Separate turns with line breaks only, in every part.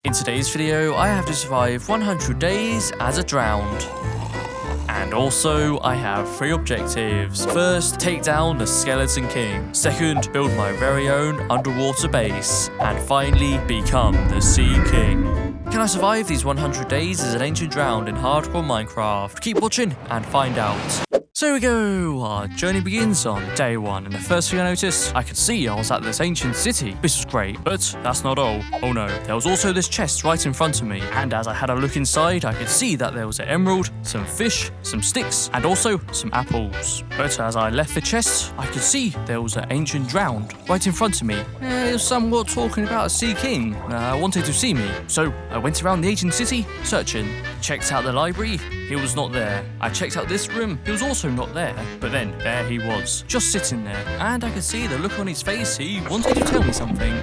In today's video, I have to survive 100 days as a drowned. And also, I have 3 objectives. First, take down the Skeleton King. Second, build my very own underwater base. And finally, become the Sea King. Can I survive these 100 days as an ancient drowned in hardcore Minecraft? Keep watching and find out. So here we go, our journey begins on day 1, and the first thing I noticed, I could see I was at this ancient city. This was great, but that's not all. Oh no, there was also this chest right in front of me, and as I had a look inside, I could see that there was an emerald, some fish, some sticks, and also some apples. But as I left the chest, I could see there was an ancient drowned right in front of me. He was somewhat talking about a sea king, wanted to see me. So I went around the ancient city, searching. Checked out the library, he was not there. I checked out this room, he was also not there. But then, there he was, just sitting there. And I could see the look on his face, he wanted to tell me something.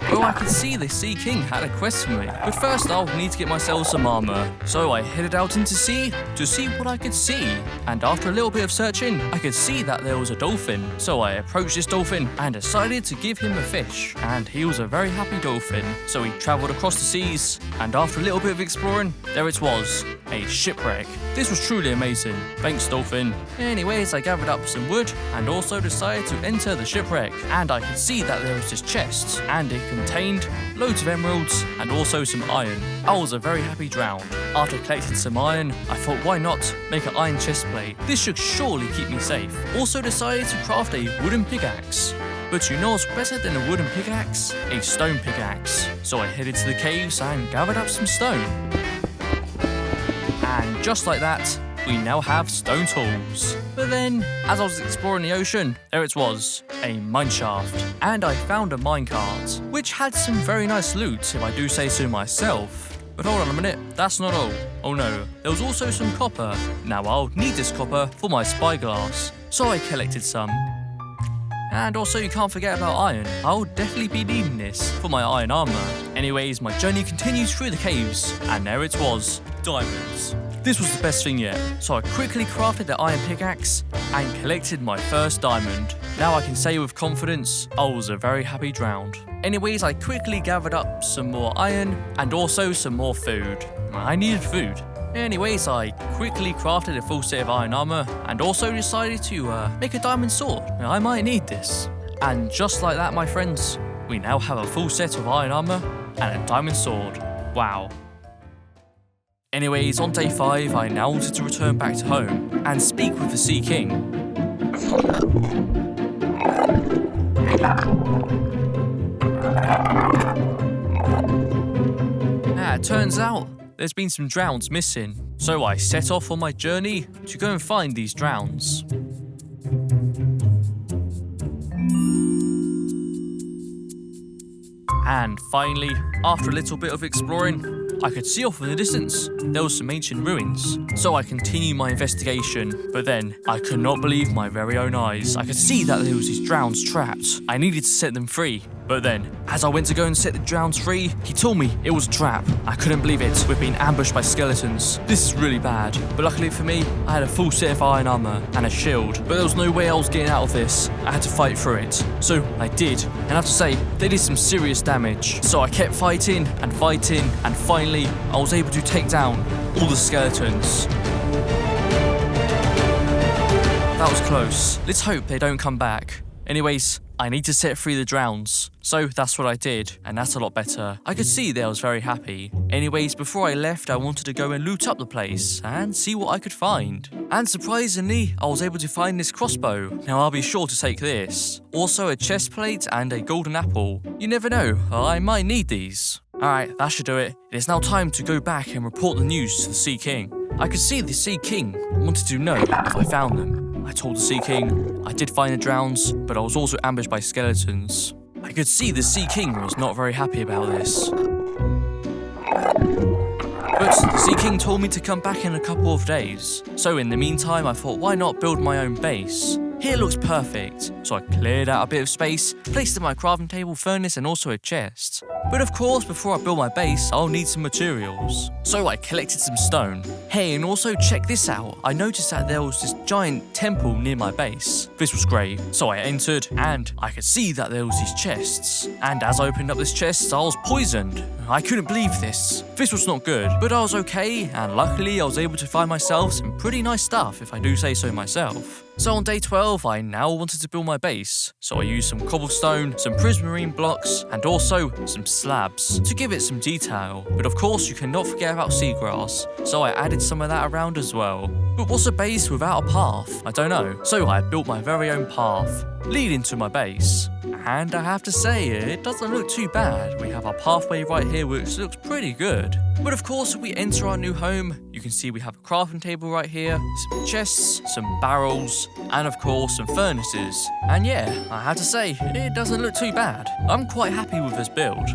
Oh, I could see the Sea King had a quest for me. But first, I'll need to get myself some armor. So I headed out into sea to see what I could see. And after a little bit of searching, I could see that there was a dolphin. So I approached this dolphin and decided to give him a fish. And he was a very happy dolphin. So he traveled across the seas. And after a little bit of exploring, there it was, a shipwreck. This was truly amazing. Thanks, dolphin. Anyways, I gathered up some wood and also decided to enter the shipwreck. And I could see that there was this chest. And it contained loads of emeralds and also some iron. I was a very happy drowned. After collecting some iron, I thought why not make an iron chest plate? This should surely keep me safe. Also decided to craft a wooden pickaxe. But you know what's better than a wooden pickaxe? A stone pickaxe. So I headed to the caves and gathered up some stone. And just like that, we now have stone tools. But then, as I was exploring the ocean, there it was, a mineshaft. And I found a minecart, which had some very nice loot, if I do say so myself. But hold on a minute, that's not all. Oh no, there was also some copper. Now I'll need this copper for my spyglass, so I collected some. And also you can't forget about iron. I'll definitely be needing this for my iron armor. Anyways, my journey continues through the caves, and there it was, diamonds. This was the best thing yet, so I quickly crafted the iron pickaxe and collected my first diamond. Now I can say with confidence, I was a very happy drowned. Anyways, I quickly gathered up some more iron and also some more food. I needed food. Anyways, I quickly crafted a full set of iron armor and also decided to make a diamond sword. I might need this. And just like that, my friends, we now have a full set of iron armor and a diamond sword. Wow. Anyways, on day 5, I now wanted to return back to home and speak with the Sea King. It turns out there's been some drowns missing, so I set off on my journey to go and find these drowns. And finally, after a little bit of exploring, I could see off in the distance there was some ancient ruins, so I continued my investigation. But then, I could not believe my very own eyes. I could see that there was these drowns trapped. I needed to set them free. But then, as I went to go and set the drowns free, he told me it was a trap. I couldn't believe it. We've been ambushed by skeletons. This is really bad. But luckily for me, I had a full set of iron armor and a shield. But there was no way I was getting out of this. I had to fight through it. So I did. And I have to say, they did some serious damage. So I kept fighting, and finally, I was able to take down all the skeletons. That was close. Let's hope they don't come back. Anyways, I need to set free the drowns. So that's what I did, and that's a lot better. I could see that I was very happy. Anyways, before I left, I wanted to go and loot up the place and see what I could find. And surprisingly, I was able to find this crossbow. Now I'll be sure to take this. Also a chest plate and a golden apple. You never know, I might need these. Alright, that should do it. It is now time to go back and report the news to the Sea King. I could see the Sea King wanted to know if I found them. I told the Sea King I did find the drowns, but I was also ambushed by skeletons. I could see the Sea King was not very happy about this. But the Sea King told me to come back in a couple of days. So in the meantime, I thought why not build my own base? here looks perfect. So I cleared out a bit of space, placed in my crafting table, furnace, and also a chest. But of course, before I build my base, I'll need some materials. So I collected some stone. Hey, and also check this out. I noticed that there was this giant temple near my base. This was great. So I entered, and I could see that there was these chests. And as I opened up this chest, I was poisoned. I couldn't believe this. This was not good, but I was okay, and luckily I was able to find myself some pretty nice stuff, if I do say so myself. So on day 12, I now wanted to build my base. So I used some cobblestone, some prismarine blocks, and also some slabs to give it some detail. But of course, you cannot forget about seagrass. So I added some of that around as well. But what's a base without a path? I don't know. So I built my very own path leading to my base. And I have to say, it doesn't look too bad. We have our pathway right here, which looks pretty good. But of course, if we enter our new home, you can see we have a crafting table right here, some chests, some barrels, and of course some furnaces. And yeah, I have to say, it doesn't look too bad. I'm quite happy with this build.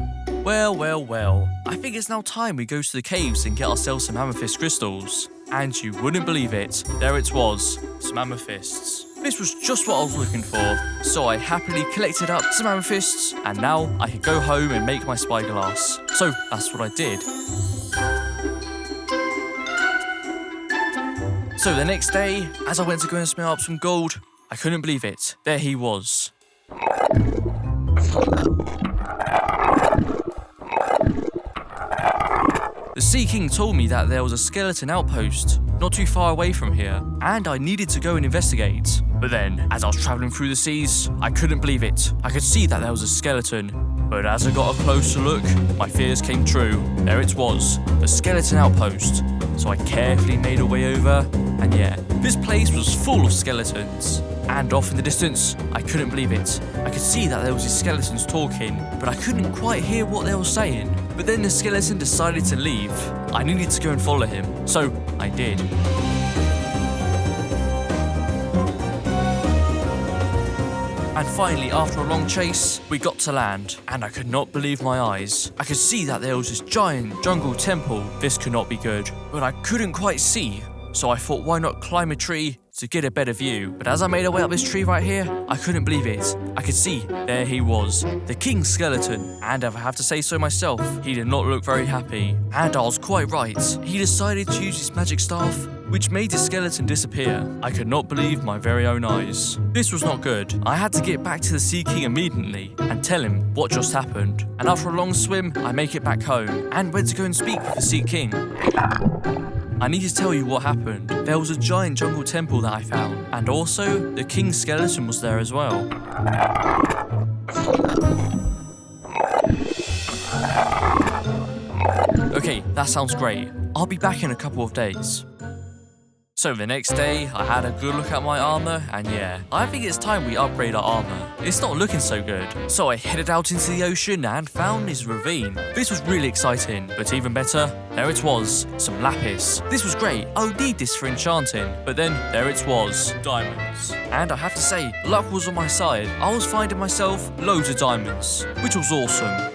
Well, I think it's now time we go to the caves and get ourselves some amethyst crystals. And you wouldn't believe it, there it was, some amethysts. This was just what I was looking for, so I happily collected up some amethysts, and now I could go home and make my spyglass. So that's what I did. So the next day, as I went to go and smelt up some gold, I couldn't believe it. There he was. The Sea King told me that there was a skeleton outpost not too far away from here, and I needed to go and investigate. But then, as I was travelling through the seas, I couldn't believe it. I could see that there was a skeleton. But as I got a closer look, my fears came true. There it was, the skeleton outpost. So I carefully made a way over, and yeah, this place was full of skeletons. And off in the distance, I couldn't believe it. I could see that there was these skeletons talking, but I couldn't quite hear what they were saying. But then the skeleton decided to leave. I needed to go and follow him, so I did. And finally, after a long chase, we got to land, and I could not believe my eyes. I could see that there was this giant jungle temple. This could not be good, but I couldn't quite see. So I thought, why not climb a tree to get a better view? But as I made my way up this tree right here, I couldn't believe it. I could see, there he was, the king skeleton. And if I have to say so myself, he did not look very happy. And I was quite right. He decided to use his magic staff, which made the skeleton disappear. I could not believe my very own eyes. This was not good. I had to get back to the Sea King immediately and tell him what just happened. And after a long swim, I make it back home and went to go and speak with the Sea King. I need to tell you what happened. There was a giant jungle temple that I found, and also the king's skeleton was there as well. Okay, that sounds great. I'll be back in a couple of days. So the next day, I had a good look at my armor, and yeah, I think it's time we upgrade our armor. It's not looking so good. So I headed out into the ocean and found this ravine. This was really exciting, but even better, there it was, some lapis. This was great, I would need this for enchanting. But then, there it was, diamonds. And I have to say, luck was on my side. I was finding myself loads of diamonds, which was awesome.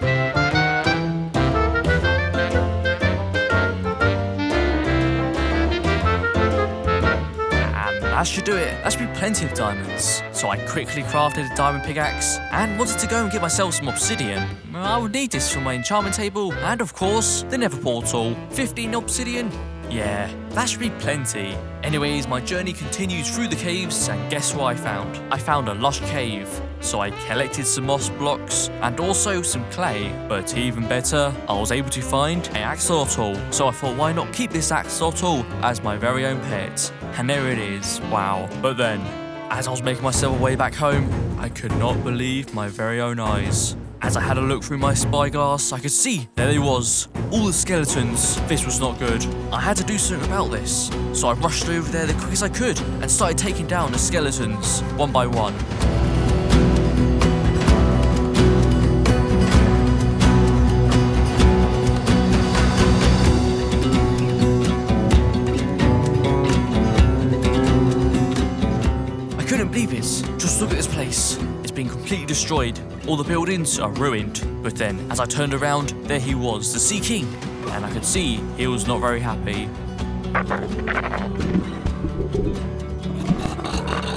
That should do it. That should be plenty of diamonds. So I quickly crafted a diamond pickaxe and wanted to go and get myself some obsidian. I would need this for my enchantment table and of course the Nether portal. 15 obsidian? Yeah, that should be plenty. Anyways, my journey continues through the caves and guess what I found? I found a lush cave. So I collected some moss blocks and also some clay. But even better, I was able to find an axolotl. So I thought, why not keep this axolotl as my very own pet? And there it is, wow. But then, as I was making myself way back home, I could not believe my very own eyes. As I had a look through my spyglass, I could see, there he was, all the skeletons. This was not good. I had to do something about this. So I rushed over there the quick as I could and started taking down the skeletons, one by one. Just look at this place. It's been completely destroyed. All the buildings are ruined. But then, as I turned around, there he was, the Sea King. And I could see he was not very happy.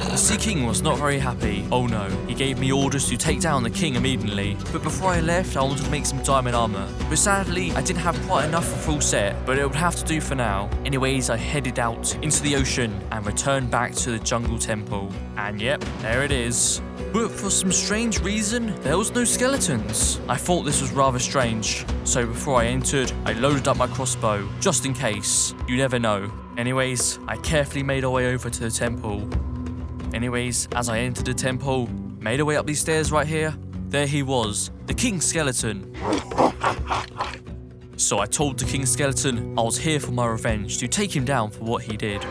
The Sea King was not very happy. Oh no, he gave me orders to take down the king immediately. But before I left, I wanted to make some diamond armor. But sadly, I didn't have quite enough for full set, but it would have to do for now. Anyways, I headed out into the ocean and returned back to the jungle temple. And yep, there it is. But for some strange reason, there was no skeletons. I thought this was rather strange. So before I entered, I loaded up my crossbow, just in case. You never know. Anyways, I carefully made our way over to the temple. Anyways, as I entered the temple, made our way up these stairs right here, there he was, the king skeleton. So I told the king skeleton I was here for my revenge, to take him down for what he did.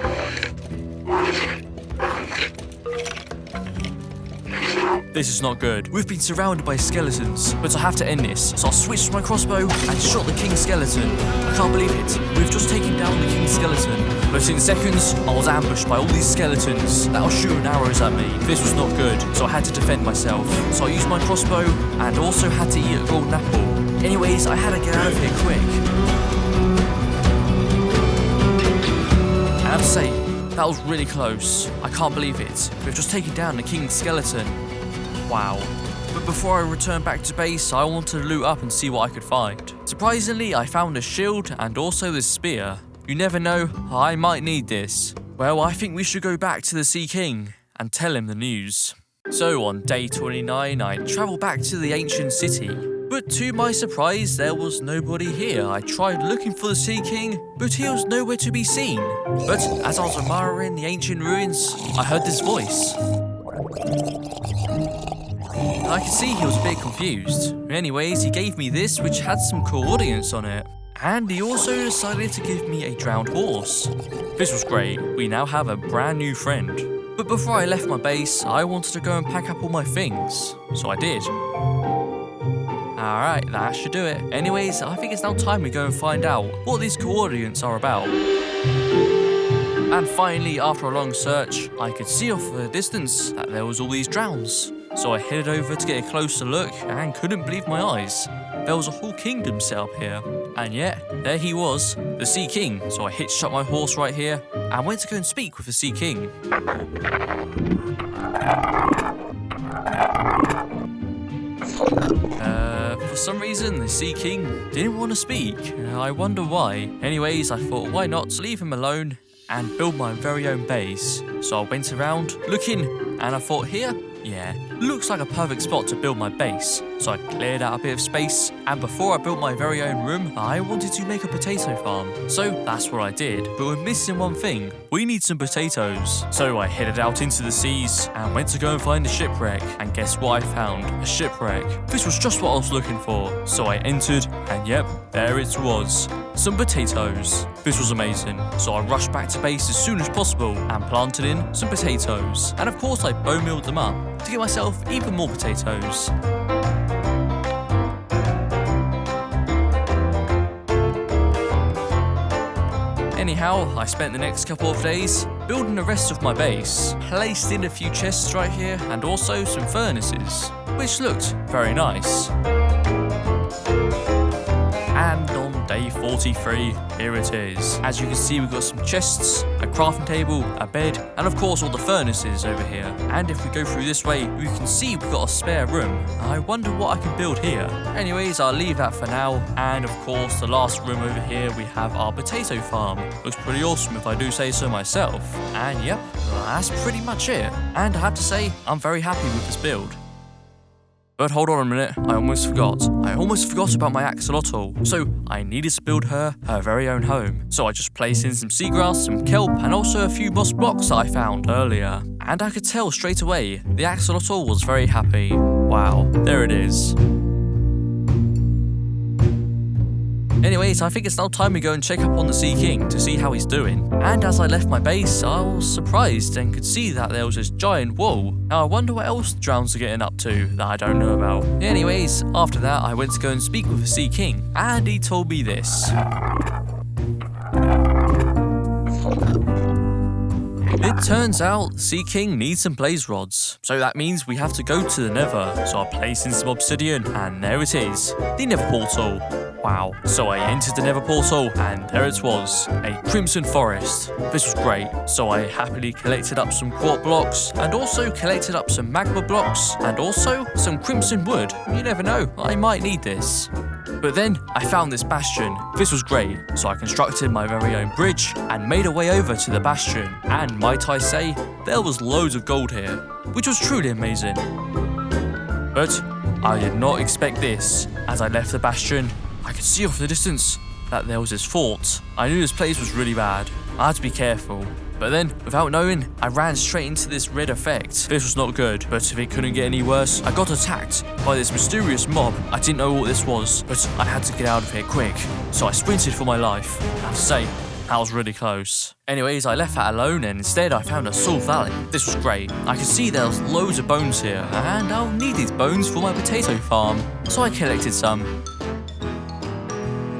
This is not good. We've been surrounded by skeletons, but I have to end this. So I switched to my crossbow and shot the king skeleton. I can't believe it. We've just taken down the king skeleton. But in seconds, I was ambushed by all these skeletons that were shooting arrows at me. This was not good, so I had to defend myself. So I used my crossbow and also had to eat a golden apple. Anyways, I had to get out of here quick. And I have to say, that was really close. I can't believe it. We've just taken down the king skeleton. Wow. But before I returned back to base, I wanted to loot up and see what I could find. Surprisingly, I found a shield and also this spear. You never know, I might need this. Well, I think we should go back to the Sea King and tell him the news. So on day 29, I travelled back to the ancient city. But to my surprise, there was nobody here. I tried looking for the Sea King, but he was nowhere to be seen. But as I was admiring the ancient ruins, I heard this voice. I could see he was a bit confused. Anyways, he gave me this, which had some coordinates on it. And he also decided to give me a drowned horse. This was great. We now have a brand new friend. But before I left my base, I wanted to go and pack up all my things. So I did. Alright, that should do it. Anyways, I think it's now time we go and find out what these coordinates are about. And finally, after a long search, I could see off the distance that there was all these drowns. So I headed over to get a closer look and couldn't believe my eyes. There was a whole kingdom set up here. And yet, there he was, the Sea King. So I hitched up my horse right here and went to go and speak with the Sea King. For some reason, the Sea King didn't want to speak. I wonder why. Anyways, I thought, why not leave him alone and build my very own base. So I went around looking and I thought, here, yeah, looks like a perfect spot to build my base. So I cleared out a bit of space, and before I built my very own room, I wanted to make a potato farm. So that's what I did, but we're missing one thing. We need some potatoes. So I headed out into the seas and went to go and find a shipwreck. And guess what I found? A shipwreck. This was just what I was looking for. So I entered, and yep, there it was. Some potatoes. This was amazing. So I rushed back to base as soon as possible and planted in some potatoes. And of course I bone mealed them up to get myself even more potatoes. Anyhow, I spent the next couple of days building the rest of my base, placed in a few chests right here and also some furnaces, which looked very nice. And on day 43, here it is. As you can see, we've got some chests, a crafting table, a bed, and of course all the furnaces over here. And if we go through this way, we can see we've got a spare room. I wonder what I can build here. Anyways, I'll leave that for now. And of course, the last room over here, we have our potato farm. Looks pretty awesome if I do say so myself. And yep, that's pretty much it. And I have to say, I'm very happy with this build. But hold on a minute, I almost forgot. I almost forgot about my axolotl. So I needed to build her very own home. So I just placed in some seagrass, some kelp, and also a few moss blocks that I found earlier. And I could tell straight away, the axolotl was very happy. Wow, there it is. Anyways, I think it's now time we go and check up on the Sea King to see how he's doing. And as I left my base, I was surprised and could see that there was this giant wall. Now I wonder what else the drowns are getting up to that I don't know about. Anyways, after that I went to go and speak with the Sea King, and he told me this. It turns out the Sea King needs some blaze rods, so that means we have to go to the Nether. So I placed in some obsidian, and there it is, the Nether portal. Wow. So I entered the Nether portal, and there it was, a crimson forest. This was great. So I happily collected up some quartz blocks, and also collected up some magma blocks, and also some crimson wood. You never know, I might need this. But then I found this bastion. This was great, so I constructed my very own bridge and made a way over to the bastion. And might I say, there was loads of gold here, which was truly amazing. But I did not expect this. As I left the bastion, I could see off in the distance that there was this fort. I knew this place was really bad. I had to be careful. But then, without knowing, I ran straight into this red effect. This was not good, but if it couldn't get any worse, I got attacked by this mysterious mob. I didn't know what this was, but I had to get out of here quick. So I sprinted for my life. I have to say, that was really close. Anyways, I left that alone and instead I found a soul valley. This was great. I could see there was loads of bones here and I'll need these bones for my potato farm. So I collected some.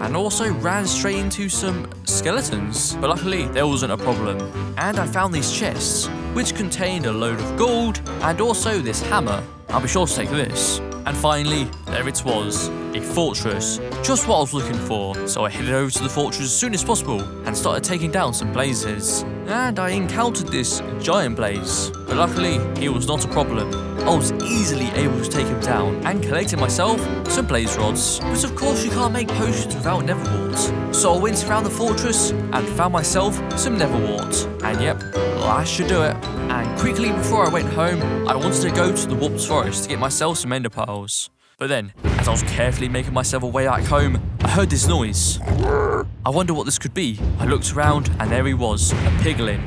And also ran straight into some skeletons. But luckily, there wasn't a problem. And I found these chests, which contained a load of gold and also this hammer. I'll be sure to take this. And finally, there it was, a fortress. Just what I was looking for. So I headed over to the fortress as soon as possible and started taking down some blazes. And I encountered this giant blaze. But luckily, he was not a problem. I was easily able to take him down and collected myself some blaze rods. But of course you can't make potions without nether warts. So I went around the fortress and found myself some nether warts. And yep, I should do it. And quickly before I went home, I wanted to go to the warped forest to get myself some ender pearls. But then, as I was carefully making myself a way back home, I heard this noise. I wonder what this could be. I looked around and there he was, a piglin.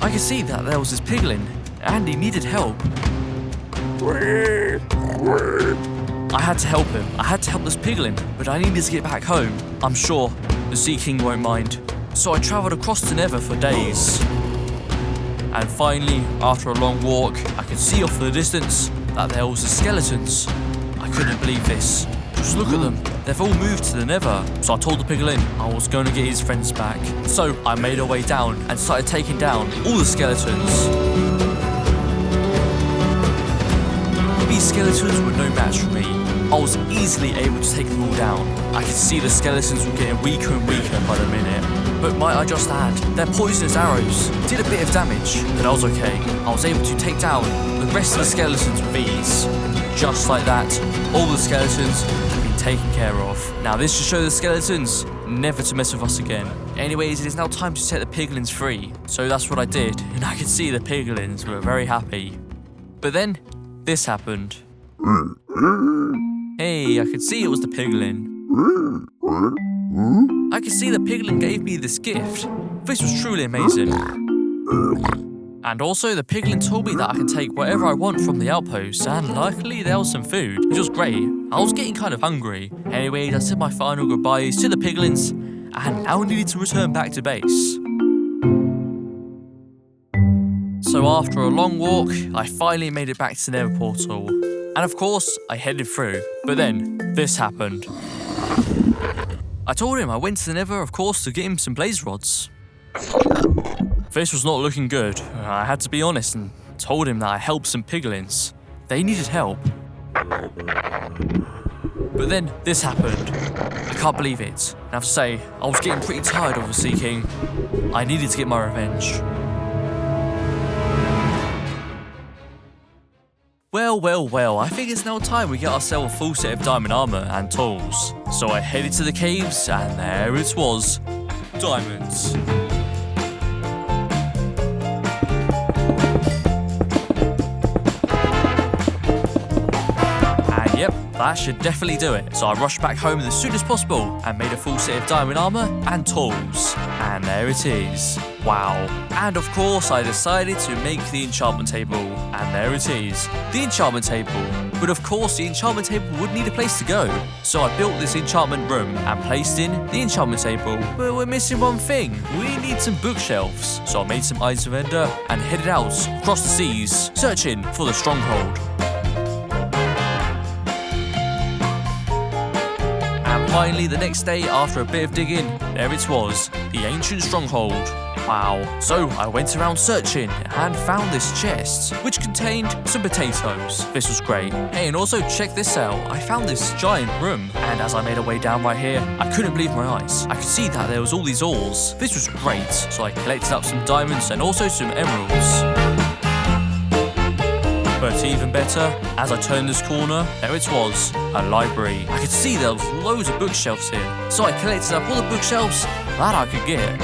I could see that there was this piglin and he needed help. I had to help him. I had to help this piglin, but I needed to get back home. I'm sure the Sea King won't mind. So I travelled across the Nether for days. And finally, after a long walk, I could see off in the distance that there was the skeletons. I couldn't believe this. Just look at them. They've all moved to the Nether. So I told the piglin I was going to get his friends back. So I made our way down and started taking down all the skeletons. These skeletons were no match for me. I was easily able to take them all down. I could see the skeletons were getting weaker and weaker by the minute. But might I just add, their poisonous arrows did a bit of damage, but I was okay. I was able to take down the rest of the skeletons with ease. Just like that, all the skeletons have been taken care of. Now this should show the skeletons never to mess with us again. Anyways, it is now time to set the piglins free. So that's what I did, and I could see the piglins were very happy. But then, this happened. Hey, I could see it was the piglin. I could see the piglin gave me this gift. This was truly amazing. And also the piglin told me that I can take whatever I want from the outpost, and luckily there was some food, which was great. I was getting kind of hungry. Anyways, I said my final goodbyes to the piglins, and now I needed to return back to base. So after a long walk, I finally made it back to the Nether portal. And of course, I headed through. But then, this happened. I told him I went to the Nether, of course, to get him some blaze rods. This was not looking good. I had to be honest and told him that I helped some piglins. They needed help. But then, this happened. I can't believe it. And I have to say, I was getting pretty tired of the Sea King. I needed to get my revenge. Well, I think it's now time we get ourselves a full set of diamond armor and tools. So I headed to the caves and there it was. Diamonds. And yep, that should definitely do it. So I rushed back home as soon as possible and made a full set of diamond armor and tools. And there it is. Wow. And of course I decided to make the enchantment table. And there it is. The enchantment table. But of course the enchantment table would need a place to go. So I built this enchantment room and placed in the enchantment table. But we're missing one thing. We need some bookshelves. So I made some Eyes of Ender and headed out across the seas, searching for the stronghold. Finally, the next day, after a bit of digging, there it was, the ancient stronghold. Wow. So I went around searching and found this chest, which contained some potatoes. This was great. Hey, and also check this out. I found this giant room, and as I made a way down right here, I couldn't believe my eyes. I could see that there was all these ores. This was great. So I collected up some diamonds and also some emeralds. But even better, as I turned this corner, there it was, a library. I could see there was loads of bookshelves here, so I collected up all the bookshelves that I could get.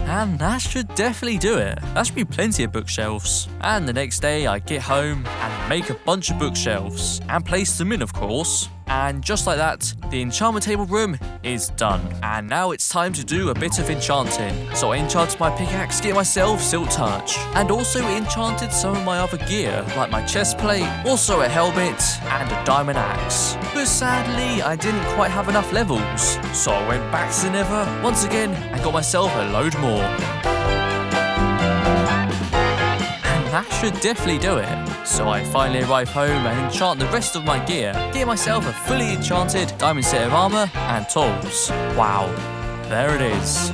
And that should definitely do it. That should be plenty of bookshelves. And the next day I get home and make a bunch of bookshelves and place them in, of course. And just like that, the enchantment table room is done. And now it's time to do a bit of enchanting. So I enchanted my pickaxe, get myself Silk Touch. And also enchanted some of my other gear, like my chest plate, also a helmet, and a diamond axe. But sadly, I didn't quite have enough levels. So I went back to the Nether once again and got myself a load more. That should definitely do it. So I finally arrive home and enchant the rest of my gear, get myself a fully enchanted diamond set of armor and tools. Wow, there it is.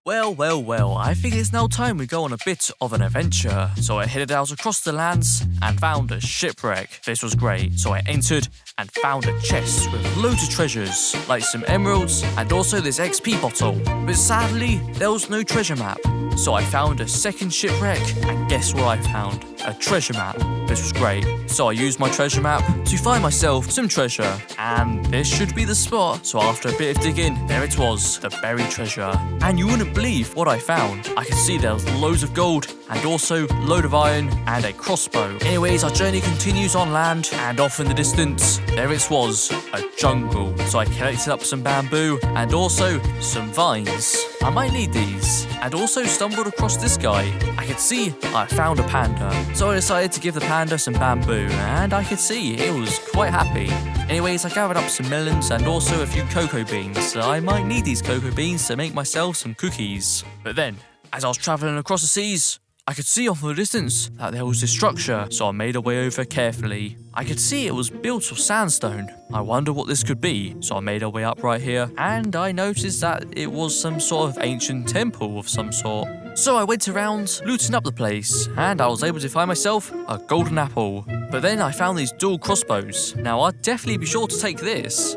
Well, I think it's now time we go on a bit of an adventure. So I headed out across the lands and found a shipwreck. This was great. So I entered and found a chest with loads of treasures, like some emeralds and also this XP bottle. But sadly, there was no treasure map. So I found a second shipwreck, and guess what I found? A treasure map. This was great. So I used my treasure map to find myself some treasure, and this should be the spot. So after a bit of digging, there it was, the buried treasure. And you wouldn't believe what I found. I could see there was loads of gold, and also a load of iron, and a crossbow. Anyways, our journey continues on land, and off in the distance, there it was, a jungle. So I collected up some bamboo, and also some vines. I might need these. And also stumbled across this guy. I could see I found a panda. So I decided to give the panda some bamboo, and I could see it was quite happy. Anyways, I gathered up some melons and also a few cocoa beans. I might need these cocoa beans to make myself some cookies. But then, as I was travelling across the seas, I could see off in the distance that there was this structure, so I made a way over carefully. I could see it was built of sandstone. I wonder what this could be, so I made a way up right here, and I noticed that it was some sort of ancient temple of some sort. So I went around looting up the place, and I was able to find myself a golden apple. But then I found these dual crossbows. Now I'd definitely be sure to take this.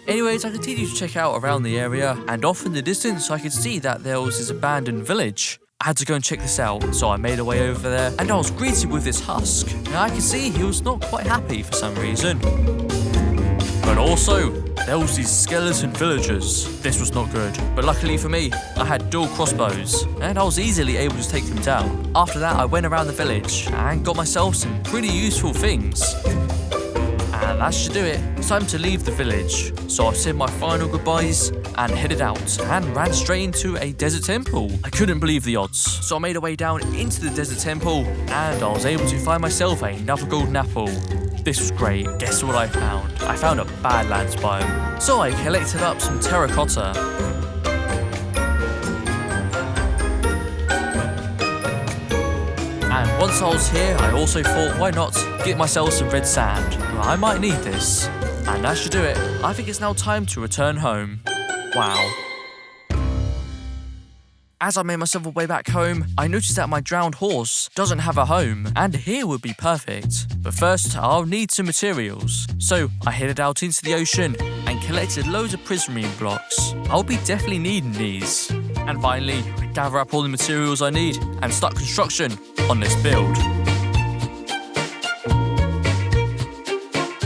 Anyways, I continued to check out around the area, and off in the distance I could see that there was this abandoned village. I had to go and check this out, so I made a way over there, and I was greeted with this husk. Now I could see he was not quite happy for some reason. But also, there was these skeleton villagers. This was not good, but luckily for me, I had dual crossbows, and I was easily able to take them down. After that, I went around the village and got myself some pretty useful things. And that should do it. It's time to leave the village. So I said my final goodbyes and headed out and ran straight into a desert temple. I couldn't believe the odds. So I made a way down into the desert temple and I was able to find myself another golden apple. This was great. Guess what I found? I found a badlands biome. So I collected up some terracotta. And once I was here, I also thought, why not get myself some red sand? I might need this. And that should do it. I think it's now time to return home. Wow. As I made myself a way back home, I noticed that my drowned horse doesn't have a home, and here would be perfect. But first, I'll need some materials. So I headed out into the ocean and collected loads of prismarine blocks. I'll be definitely needing these. And finally, I gather up all the materials I need and start construction on this build.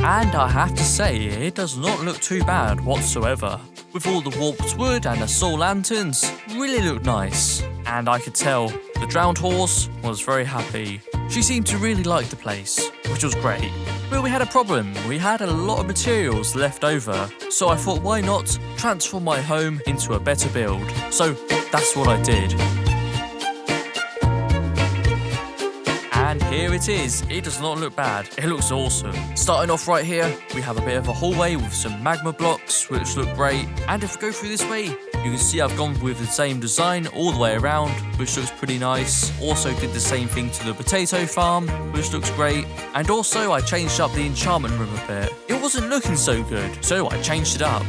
And I have to say, it does not look too bad whatsoever. With all the warped wood and the soul lanterns, really looked nice. And I could tell the drowned horse was very happy. She seemed to really like the place, which was great. But we had a problem. We had a lot of materials left over. So I thought, why not transform my home into a better build? So that's what I did. And here it is. It does not look bad. It looks awesome. Starting off right here, we have a bit of a hallway with some magma blocks, which look great. And if we go through this way, You can see I've gone with the same design all the way around, which looks pretty nice. Also did the same thing to the potato farm, which looks great. And also I changed up the enchantment room a bit. It wasn't looking so good, so I changed it up.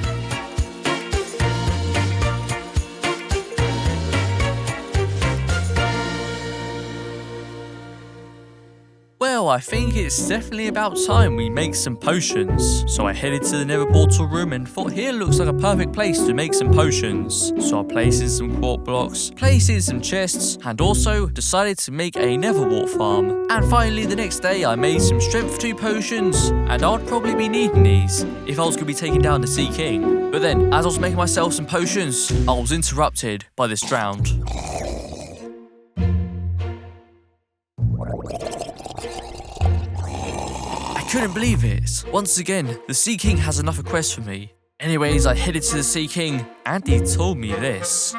Well, I think it's definitely about time we make some potions. So I headed to the Nether portal room and thought here looks like a perfect place to make some potions. So I placed in some quartz blocks, placed in some chests, and also decided to make a Nether wart farm. And finally the next day I made some strength 2 potions, and I'd probably be needing these if I was going to be taking down the Sea King. But then, as I was making myself some potions, I was interrupted by this drowned. I couldn't believe it. Once again, the Sea King has another quest for me. Anyways, I headed to the Sea King and he told me this.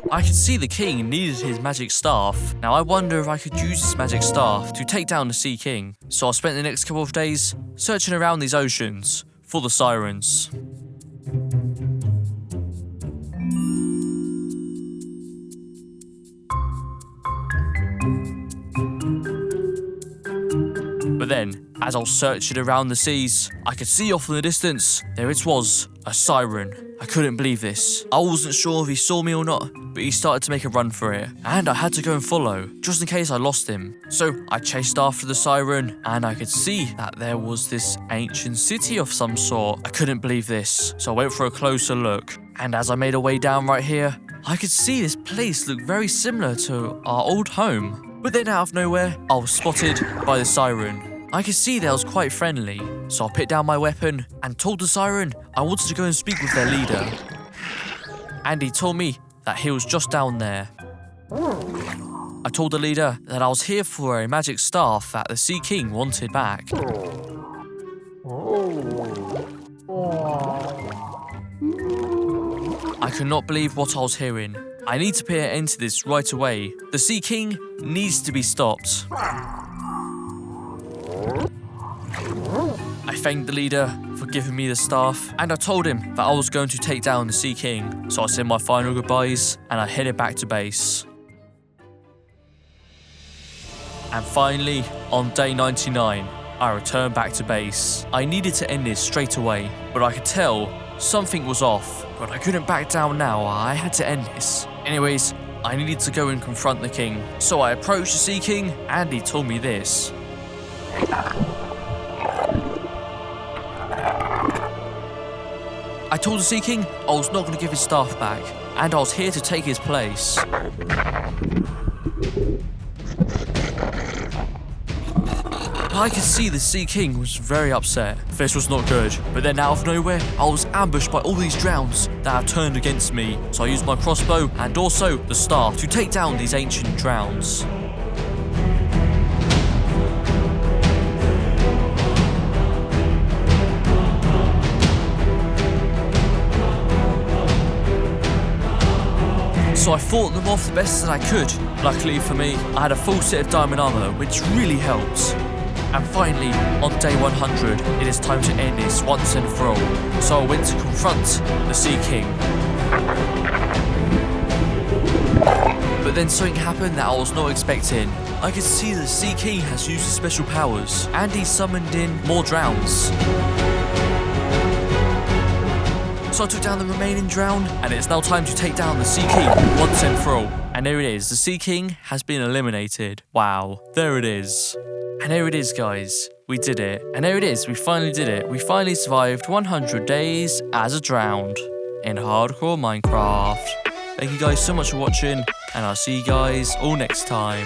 I could see the king needed his magic staff. Now I wonder if I could use this magic staff to take down the Sea King. So I spent the next couple of days searching around these oceans for the sirens. But then, as I was searching around the seas, I could see off in the distance, there it was, a siren. I couldn't believe this. I wasn't sure if he saw me or not, but he started to make a run for it. And I had to go and follow, just in case I lost him. So I chased after the siren, and I could see that there was this ancient city of some sort. I couldn't believe this, so I went for a closer look. And as I made a way down right here, I could see this place look very similar to our old home. But then out of nowhere, I was spotted by the siren. I could see that I was quite friendly, so I put down my weapon and told the siren I wanted to go and speak with their leader. And he told me that he was just down there. I told the leader that I was here for a magic staff that the Sea King wanted back. I could not believe what I was hearing. I need to put an end to this right away. The Sea King needs to be stopped. I thanked the leader for giving me the staff, and I told him that I was going to take down the Sea King. So I said my final goodbyes, and I headed back to base. And finally, on day 99, I returned back to base. I needed to end this straight away, but I could tell something was off. But I couldn't back down now, I had to end this. Anyways, I needed to go and confront the king. So I approached the Sea King, and he told me this. I told the Sea King I was not going to give his staff back, and I was here to take his place. I could see the Sea King was very upset. This was not good. But then out of nowhere, I was ambushed by all these drowns that have turned against me. So I used my crossbow and also the staff to take down these ancient drowns. So I fought them off the best that I could. Luckily for me, I had a full set of diamond armor, which really helped. And finally, on day 100, it is time to end this once and for all. So I went to confront the Sea King. But then something happened that I was not expecting. I could see the Sea King has used his special powers, and he summoned in more drowns. So I took down the remaining drown, and it's now time to take down the Sea King once and for all. And there it is, the Sea King has been eliminated. Wow, there it is. And there it is, guys. We did it. And there it is, we finally did it. We finally survived 100 days as a drowned in hardcore Minecraft. Thank you guys so much for watching, and I'll see you guys all next time.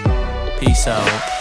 Peace out.